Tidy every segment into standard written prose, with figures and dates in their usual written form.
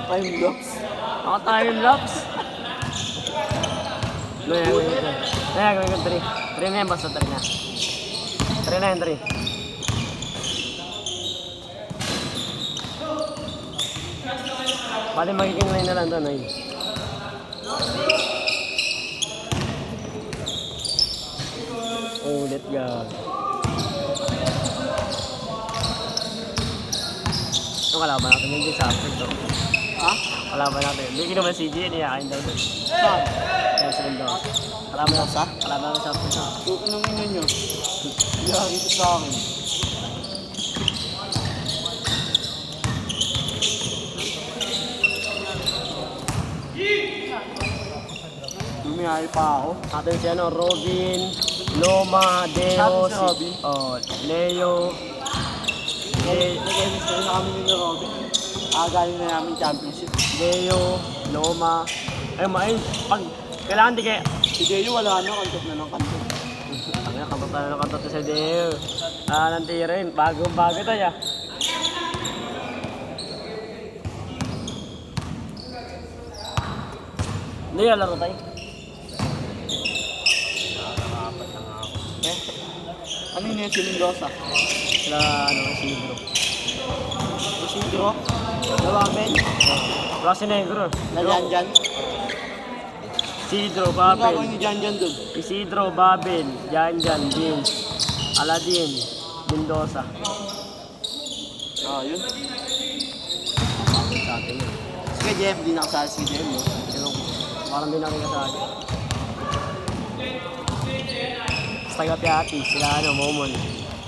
Time lapse. Naka-time lapse. Gawin ko 3. 3 na yan, basta 3 na. 3 na yan, 3. Pati magiging line na lang doon, ay. Ulit gag. Ito kalaban natin, hindi sa after to. Ha? Kalaban natin. Hindi naman CG, niyakain daw doon. Saan? Kaya sa mundo. Kalaban natin Sa? Kalaban natin sa after to. Tutunungin ninyo. Iyari ko sa akin. Lumiyari pa ako. Atin si ano, Robin, Loma, Deo, Sabi si Robin? Leo, Nag-exist na kami ni Robin. Galing na namin championship. Leo, Loma. Ay, pag kailangan di kaya. Si Deyo wala na, kantot na ng kantot. Ang kantot tayo ng kantot sa Deo. Nantirin, bagong-bago tayo. Hindi, laro tayo. Eh? Ano yun yung si Mendoza? Sila, si Negro. Isidro? Lawamen? Wala si Negro. Na Janjan? Isidro, Ano Babel. gagawin ni Janjan dun? Isidro, Babel, Janjan, James, Aladdin, Mendoza. Yun. Bakit sa atin yun? Sige Jeff, di nakasali si Jeff. No? Pero parang di namin kasali. Sa taga-Piati, sila Momon.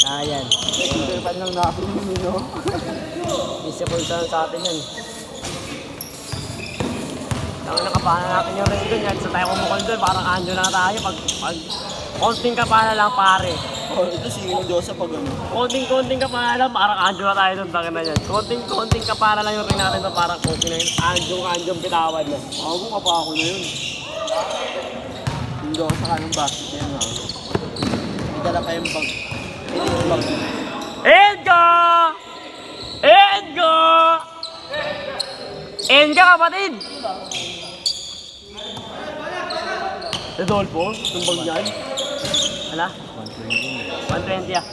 Ayan. Super fan lang natin yun, no? Isa po isa sa atin yan. Ang nakapana natin yung rin doon yan. Sa tayo kumukol doon, parang anjo na tayo. Pag konting kapana lang pare. Ito si Mendoza pag ano. Konting kapana lang, parang anjo na tayo doon. Takin na yan. Konting kapana lang yung ring natin doon, parang okay na yun. Anjong bitawan na. Ako ka pa ako na yun. Mendoza ka ng basket yan ha. May dala pa yung bag. Elite bag. Edga! Edga! Edga kapatid! Rodolfo, tumbag niyan. Hala? 120 ah.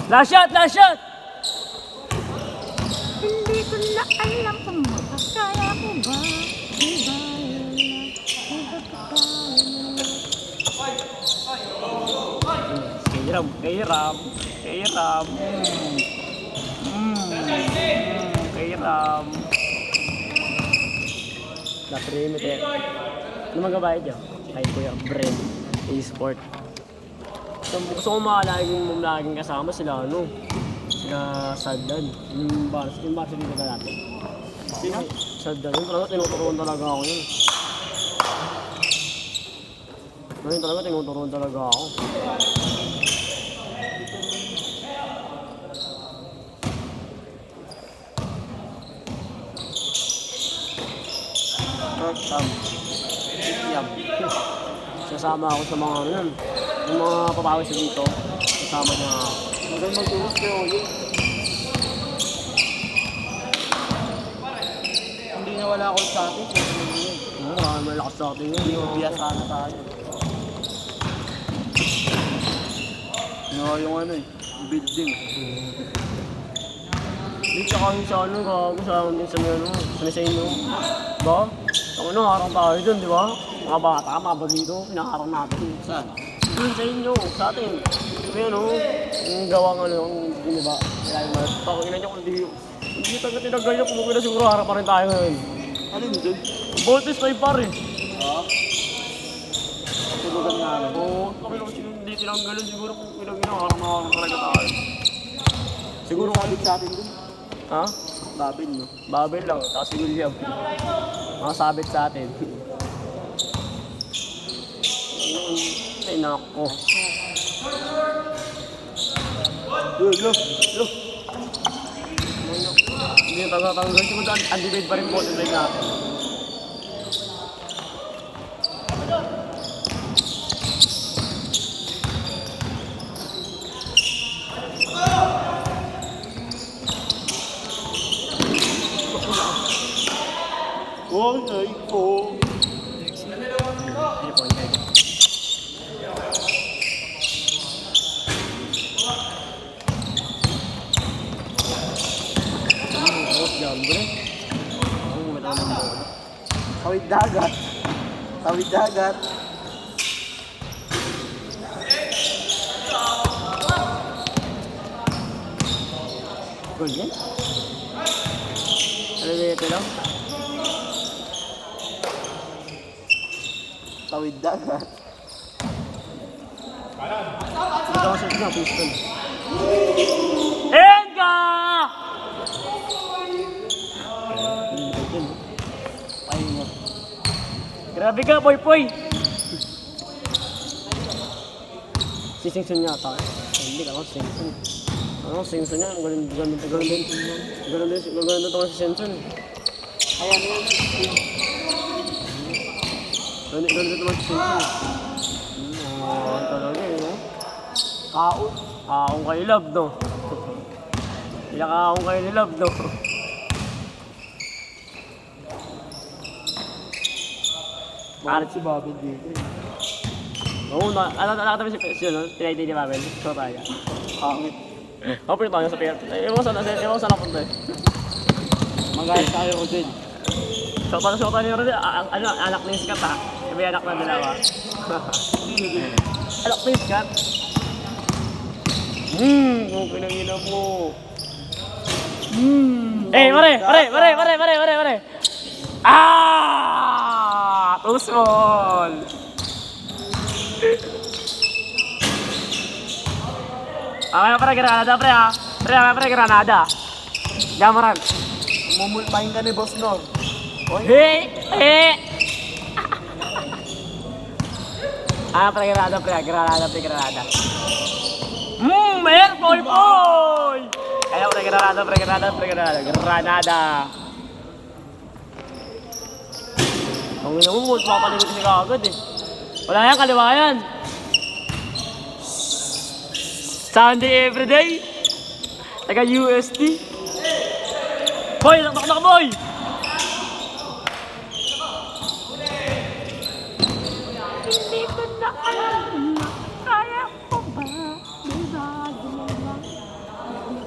Last shot! Last shot! Hindi ko na alam kung makakaya ko ba. Kairam. Kairam. Na-premit eh. Ano magabayad yun? Kay Kuya Bren, e-sport. Gusto ko laging kasama sila, sila Saddan. Yung bar dito na natin. Sino? Saddan. Yung talaga, tinuturuan talaga ako yun. Ngayon talaga, tinuturuan talaga ako. Yam. Sasama ako sa mga ano yun. Yung mga papawis dito, kasama niya ako. Magandang magtulos kayo yun. Hindi na wala ako sa atin. Marami malakas sa atin yun. Biyasa na tayo. Yung ano yung building. Hindi tsaka yung sa ano, gago sa amin sa inyo. Ba? Ang ano, harang tayo dun, di ba? Mga bata, mga bagito, pinaharang natin. Saan? Dun sa inyo, sa atin. May ano, yung gawang ano, yung di ba? Kaya yung mga takinan niya kung hindi taga tinagal niya, pumukul na siguro harap pa rin tayo ngayon. Ano yun dun? Voltes 5 pa rin. Tulugan namin. Oo, pakilang hindi tinanggalan siguro kung harang talaga tayo. Siguro kalit sa atin dun. Ha? Babin, no? Babel lang, tapos siguro siya. Mga sabit sa atin. Ay, nako. Look. Hindi yung tatanggal. Siguro undivide pa rin po sa live natin. Ay ko. 3-point. Jambre. Ang mataw ng bola. Tawid dagat. Tawid dagat. Goal yan? Ano ba ito lang? Tawid dagat. Ito ang shot na, pistol. Enga! Pahinga. Grabe ka, boy. Si Singson yata. Hindi ka, Singson. Ano, Singson yan. Galing din ito si Singson. Ayan yan. Galing din ito si Singson. Talaga eh. Kaon. Kaong kay Love, no? Pinakaong kay ni Love, no? Bakit si Bobby dito? Oo, nakatabi si ano, tinaytay ni Mabel. So tayo. Pangit. Ako pinito tayo sa pier. Ewan saan napunta eh. Magayos tayo ko din. So tayo ni Rodel, ano, anak ni Skat ha? May anak na dalawa. Anak ni Skat. Okay nang ina mo. Pare. Tusol! Pre, Granada, pre ha. Pre, Granada. Jamaran. Mumulpahin ka ni Boss Nor. Pre, Granada. Air boy! Ayaw, pre, Granada. Ang ina mo, mapapalimit siya agad eh. Wala yan, kaliwa yan. Sunday everyday. Taga UST. Boy, naktak boy! Hindi ko na alam na kaya ko ba. Di bago mo lang.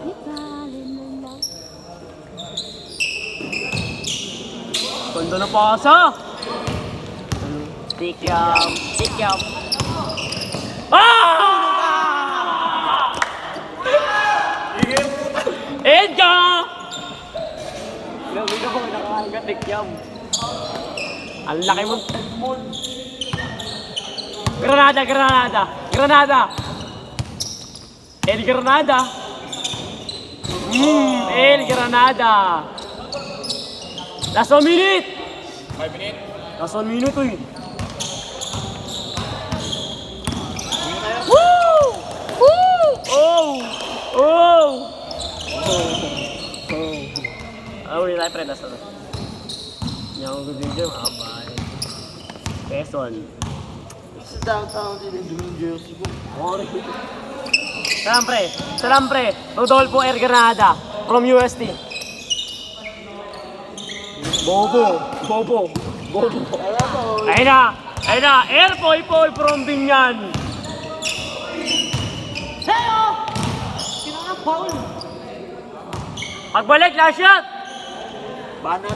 Italin mo lang. Kondo na pasa. Tikyam. Edga! Grabe ka po, nakakagat tikyam. Ang laki mo. Granada! El Granada! Last 1 minute! 5 minutes? Last 1 minute, uy! Woo! Oh! Ulit tayo, pre. Last 1. Hindi ako good-video, abay. Quezon. Sa downtown din yung New Jersey ko. Salam pre. Rodolfo Air Granada from UST. Bobo. Ayun na. Air Poy from Binyan. Heyo! Kinaka Paul! Pagbalik, last shot. Banat.